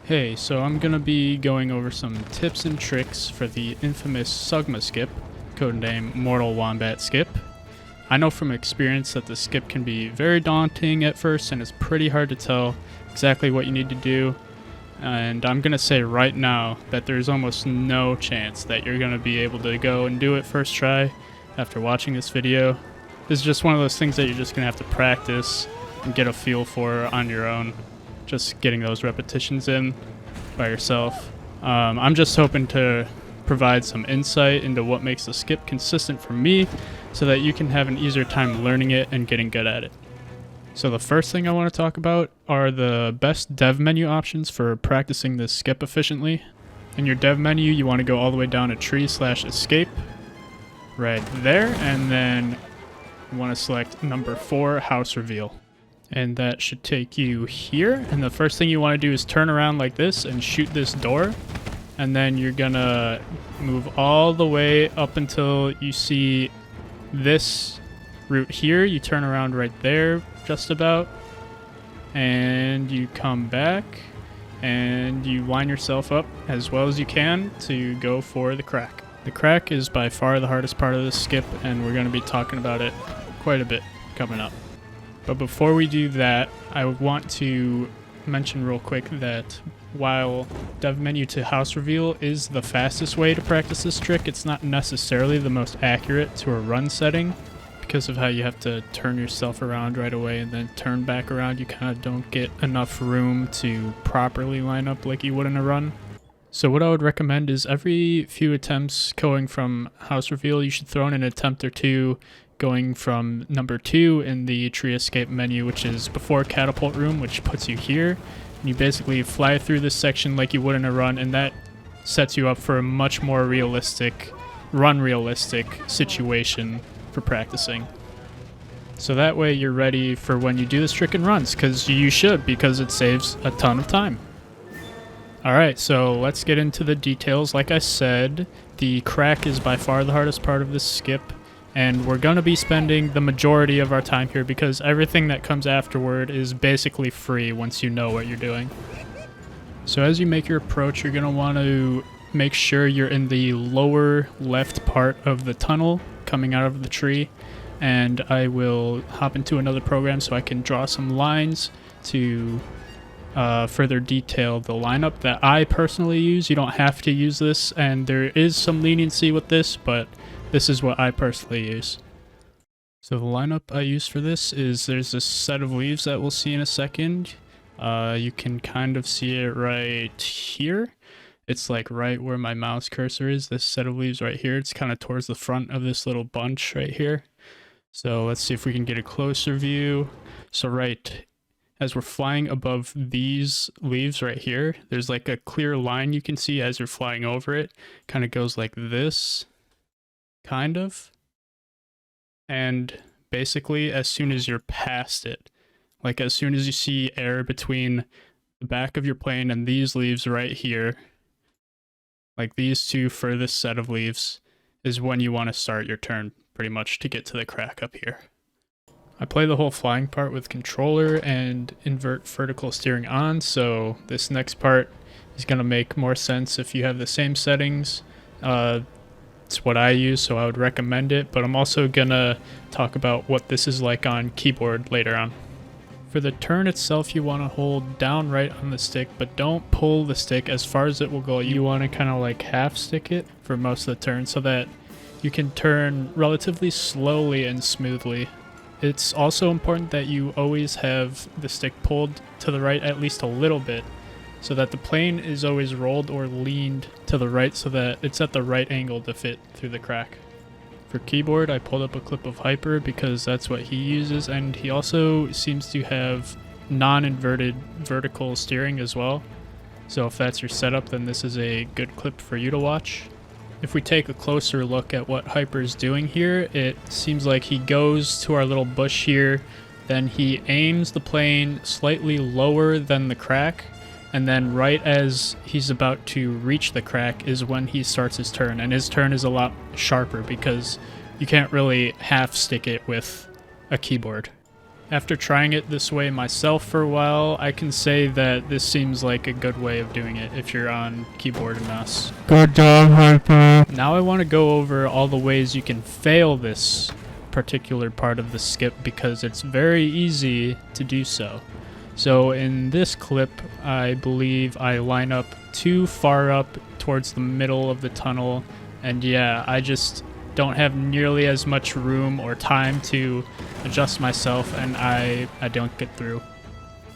Hey, so I'm gonna be going over some tips and tricks for the infamous Sugmah skip, codename Mortal Wombat Skip. I know from experience that the skip can be very daunting at first and it's pretty hard to tell exactly what you need to do. And I'm gonna say right now that there's almost no chance that you're gonna be able to go and do it first try after watching this video. This is just one of those things that you're just gonna have to practice and get a feel for on your own. Just getting those repetitions in by yourself. I'm just hoping to provide some insight into what makes the skip consistent for me so that you can have an easier time learning it and getting good at it. So the first thing I want to talk about are the best dev menu options for practicing this skip efficiently. In your dev menu, you want to go all the way down to tree/escape right there, and then you want to select number 4, house reveal. And that should take you here, and the first thing you want to do is turn around like this and shoot this door, and then you're gonna move all the way up until you see this route here. You turn around right there just about, and you come back and you line yourself up as well as you can to go for the crack. The crack is by far the hardest part of this skip, and we're going to be talking about it quite a bit coming up. But before we do that, I want to mention real quick that while dev menu to house reveal is the fastest way to practice this trick, it's not necessarily the most accurate to a run setting because of how you have to turn yourself around right away and then turn back around. You kind of don't get enough room to properly line up like you would in a run. So what I would recommend is every few attempts going from house reveal, you should throw in an attempt or two going from number 2 in the tree escape menu, which is before catapult room, which puts you here. And you basically fly through this section like you would in a run, and that sets you up for a much more realistic situation for practicing. So that way you're ready for when you do this trick in runs, because you should, because it saves a ton of time. Alright, so let's get into the details. Like I said, the crack is by far the hardest part of this skip, and we're going to be spending the majority of our time here because everything that comes afterward is basically free once you know what you're doing. So as you make your approach, you're going to want to make sure you're in the lower left part of the tunnel coming out of the tree, and I will hop into another program so I can draw some lines to further detail the lineup that I personally use. You don't have to use this, and there is some leniency with this, but this is what I personally use. So the lineup I use for this is there's this set of leaves that we'll see in a second. You can kind of see it right here. It's like right where my mouse cursor is, this set of leaves right here. It's kind of towards the front of this little bunch right here. So let's see if we can get a closer view. So right as we're flying above these leaves right here, there's like a clear line you can see as you're flying over it. Kind of goes like this. Kind of. And basically as soon as you're past it, like as soon as you see air between the back of your plane and these leaves right here, like these two furthest set of leaves, is when you want to start your turn pretty much to get to the crack up here. I play the whole flying part with controller and invert vertical steering on, so this next part is going to make more sense if you have the same settings. It's what I use, so I would recommend it, but I'm also gonna talk about what this is like on keyboard later on. For the turn itself, you want to hold down right on the stick, but don't pull the stick as far as it will go. You want to kind of like half stick it for most of the turn so that you can turn relatively slowly and smoothly. It's also important that you always have the stick pulled to the right at least a little bit, so that the plane is always rolled or leaned to the right so that it's at the right angle to fit through the crack. For keyboard, I pulled up a clip of Hyper because that's what he uses, and he also seems to have non-inverted vertical steering as well. So if that's your setup, then this is a good clip for you to watch. If we take a closer look at what Hyper is doing here, it seems like he goes to our little bush here, then he aims the plane slightly lower than the crack, and then right as he's about to reach the crack is when he starts his turn, and his turn is a lot sharper because you can't really half stick it with a keyboard. After trying it this way myself for a while, I can say that this seems like a good way of doing it if you're on keyboard and mouse. Good job, Hyper. Now I want to go over all the ways you can fail this particular part of the skip because it's very easy to do so. So in this clip, I believe I line up too far up towards the middle of the tunnel, and yeah, I just don't have nearly as much room or time to adjust myself, and I don't get through.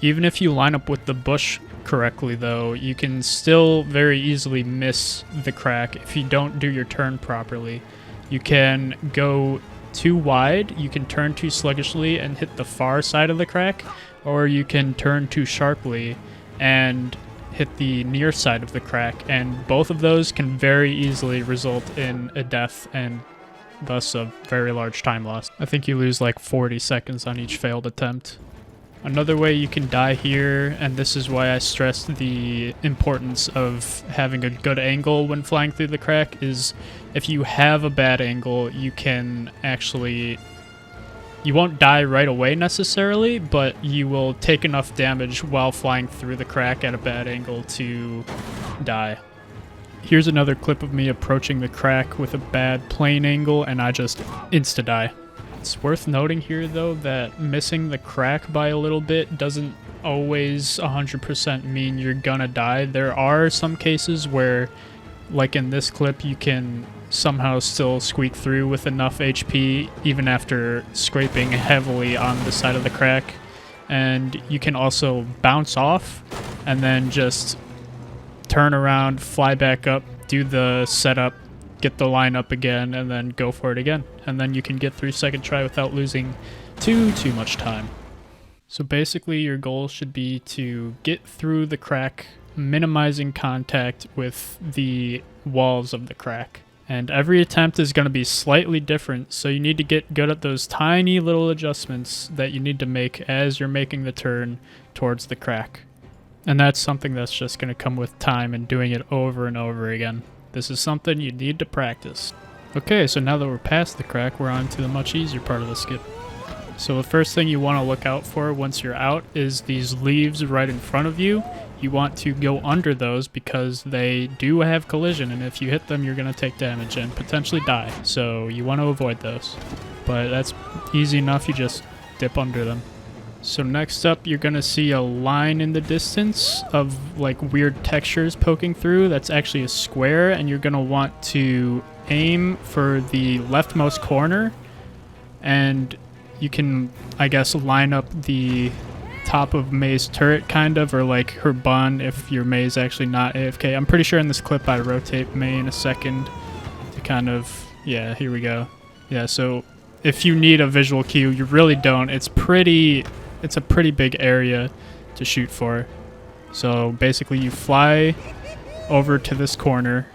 Even if you line up with the bush correctly though, you can still very easily miss the crack if you don't do your turn properly. You can go too wide, you can turn too sluggishly and hit the far side of the crack, or you can turn too sharply and hit the near side of the crack, and both of those can very easily result in a death and thus a very large time loss. I think you lose like 40 seconds on each failed attempt. Another way you can die here, and this is why I stressed the importance of having a good angle when flying through the crack, is if you have a bad angle, you can actually... You won't die right away necessarily, but you will take enough damage while flying through the crack at a bad angle to die. Here's another clip of me approaching the crack with a bad plane angle, and I just insta-die. It's worth noting here though that missing the crack by a little bit doesn't always 100% mean you're gonna die. There are some cases where, like in this clip, you can somehow still squeak through with enough HP even after scraping heavily on the side of the crack. And you can also bounce off and then just turn around, fly back up, do the setup, get the line up again, and then go for it again. And then you can get through second try without losing too much time. So basically your goal should be to get through the crack, minimizing contact with the walls of the crack. And every attempt is going to be slightly different, so you need to get good at those tiny little adjustments that you need to make as you're making the turn towards the crack. And that's something that's just going to come with time and doing it over and over again. This is something you need to practice. Okay, so now that we're past the crack, we're on to the much easier part of the skip. So the first thing you want to look out for once you're out is these leaves right in front of you. You want to go under those because they do have collision, and if you hit them, you're going to take damage and potentially die. So you want to avoid those. But that's easy enough, you just dip under them. So next up, you're going to see a line in the distance of like weird textures poking through. That's actually a square, and you're going to want to aim for the leftmost corner, and you can, I guess, line up the top of May's turret kind of, or like her bun if your May's actually not AFK. I'm pretty sure in this clip I rotate May in a second to kind of, yeah, here we go. Yeah, so if you need a visual cue, you really don't. It's a pretty big area to shoot for. So basically you fly over to this corner,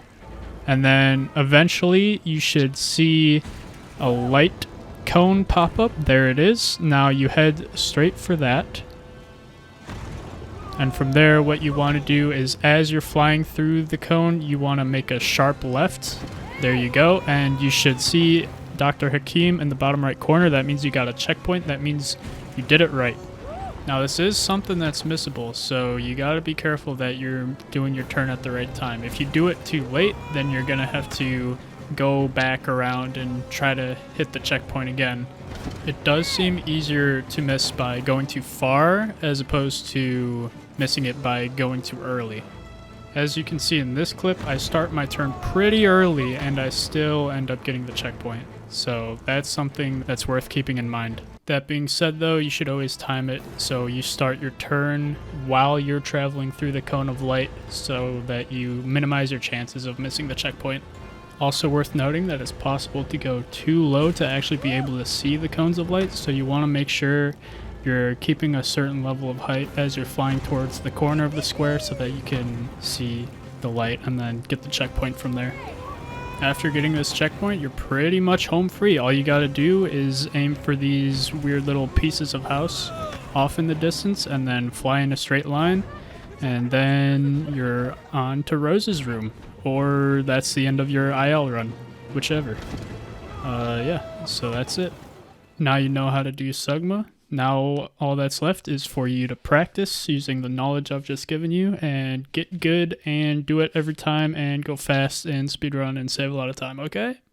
and then eventually you should see a light cone pop up. There it is. Now you head straight for that. And from there, what you want to do is, as you're flying through the cone, you want to make a sharp left. There you go. And you should see Dr. Hakim in the bottom right corner. That means you got a checkpoint. That means you did it right. Now this is something that's missable, so you got to be careful that you're doing your turn at the right time. If you do it too late, then you're going to have to go back around and try to hit the checkpoint again. It does seem easier to miss by going too far as opposed to missing it by going too early. As you can see in this clip, I start my turn pretty early and I still end up getting the checkpoint. So that's something that's worth keeping in mind. That being said though, you should always time it so you start your turn while you're traveling through the cone of light so that you minimize your chances of missing the checkpoint. Also worth noting that it's possible to go too low to actually be able to see the cones of light, so you want to make sure you're keeping a certain level of height as you're flying towards the corner of the square so that you can see the light and then get the checkpoint from there. After getting this checkpoint, you're pretty much home free. All you gotta do is aim for these weird little pieces of house off in the distance and then fly in a straight line, and then you're on to Rose's room. Or that's the end of your IL run, whichever. Yeah, so that's it. Now you know how to do Sugmah. Now all that's left is for you to practice using the knowledge I've just given you and get good and do it every time and go fast and speedrun and save a lot of time, okay?